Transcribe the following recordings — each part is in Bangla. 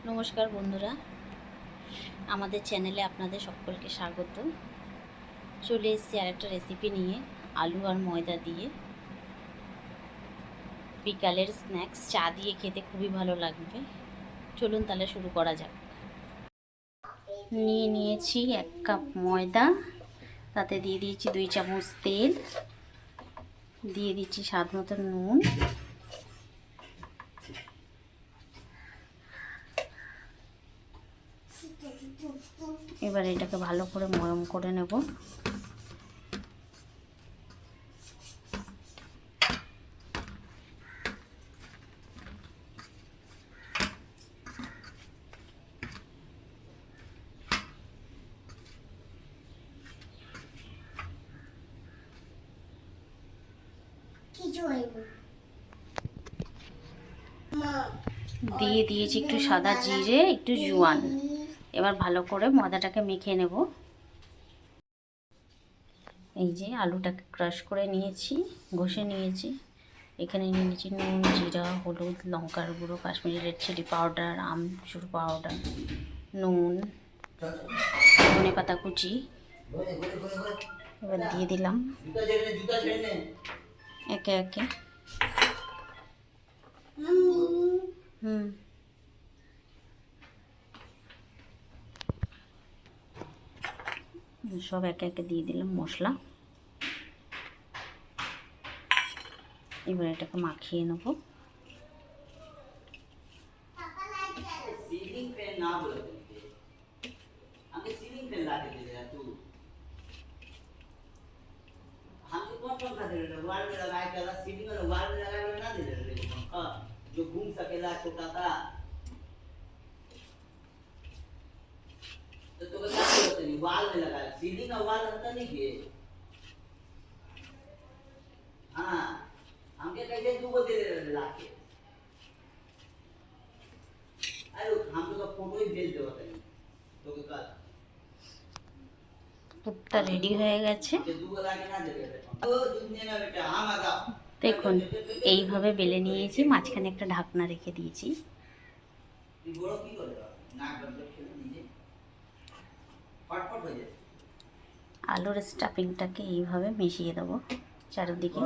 নমস্কার বন্ধুরা, আমাদের চ্যানেলে আপনাদের সকলকে স্বাগত। চলে এসেছি আর একটা রেসিপি নিয়ে, আলু আর ময়দা দিয়ে বিকালের স্ন্যাক্স চা দিয়ে খেতে খুবই ভালো লাগবে। চলুন তাহলে শুরু করা যাক। নিয়েছি 1 কাপ ময়দা, তাতে দিয়ে দিয়েছি 2 চামচ তেল, দিয়ে দিচ্ছি স্বাদ মতো নুন, এবার এটাকে ভালো করে ময়ম করে নেব। দিয়ে দিয়েছি একটু সাদা জিরে, একটু জোয়ান। এবার ভালো করে ময়দাটাকে মেখে নেব। এই যে আলুটাকে ক্রাশ করে নিয়েছি, ঘষে নিয়েছি। এখানে নিয়ে নিয়েছি নুন, জিরা, হলুদ, লঙ্কার গুঁড়ো, কাশ্মীরি রেড চিলি পাউডার, আমচুর পাউডার, নুন, ধনেপাতা কুচি। এবার দিয়ে দিলাম একে একে। সব একে একে দিয়ে দিলাম মশলা। এবার এটাকে মাখিয়ে নেব। जो घूम सकेला छोटा सा तो क्या बोलते नहीं वाल में लगाया सीलिंग का वाल अंतर नहीं किए। हाँ हमके कैसे दूगो दे रहे लाके अरे हम लोग का फोटो ही भेज दो बताइए तो का দুধটা রেডি হয়ে গেছে। দেখুন এইভাবে বেলে নিয়েছি, মাঝখানে একটা ঢাকনা রেখে দিয়েছি। আলুর স্টাফিংটাকে এইভাবে মিশিয়ে দেবো চারিদিকে।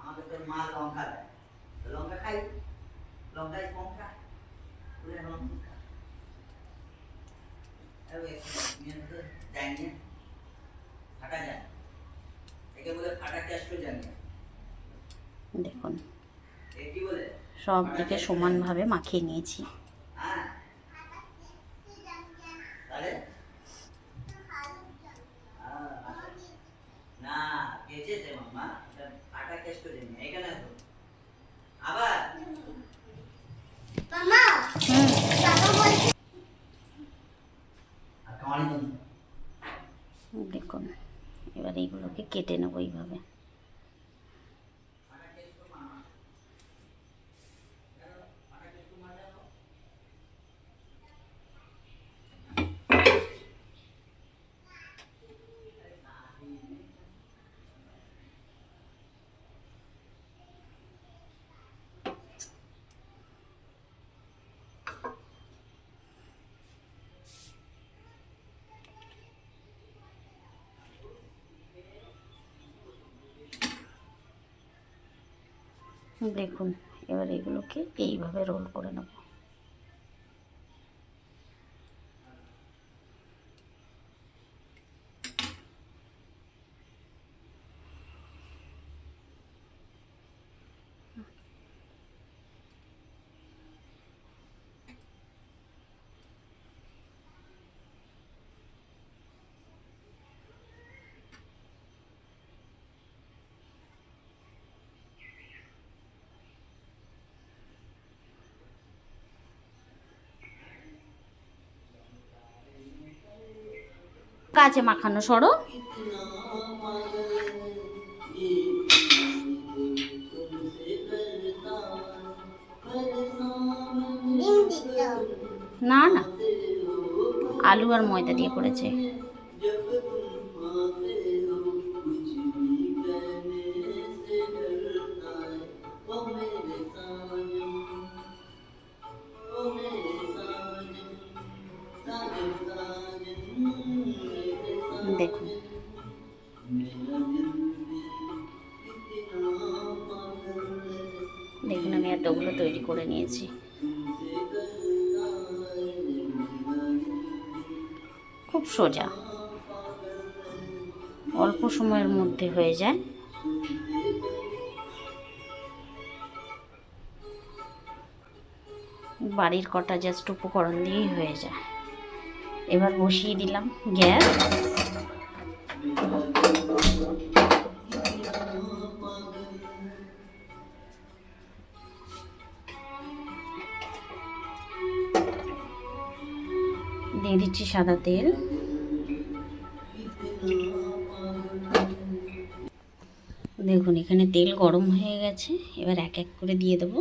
আমাদের তো মা লঙ্কা দেয়, লঙ্কা খাই, লঙ্কায় কম খায়, লঙ্কা যায় ফাটা যায়, একে বলে ফাটা টেস্ট জানি। দেখুন সব দিকে সমানভাবে মাখিয়ে নিয়েছি। দেখুন এবার এইগুলোকে কেটে নেব এইভাবে। দেখুন এবার এগুলোকে এইভাবে রোল করে নেব। কাছে মাখানো সরো। আলু আর ময়দা দিয়ে করেছে। দেখুন দেখুন আমি এতগুলো তৈরি করে নিয়েছি। খুব সোজা, অল্প সময়ের মধ্যে হয়ে যায়। বাড়ির কটা জাস্ট উপকরণ দিয়েই হয়ে যায়। এবার বসিয়ে দিলাম গ্যাস। দিয়ে দিচ্ছি সাদা তেল। দেখুন এখানে তেল গরম হয়ে গেছে, এবার এক এক করে দিয়ে দেবো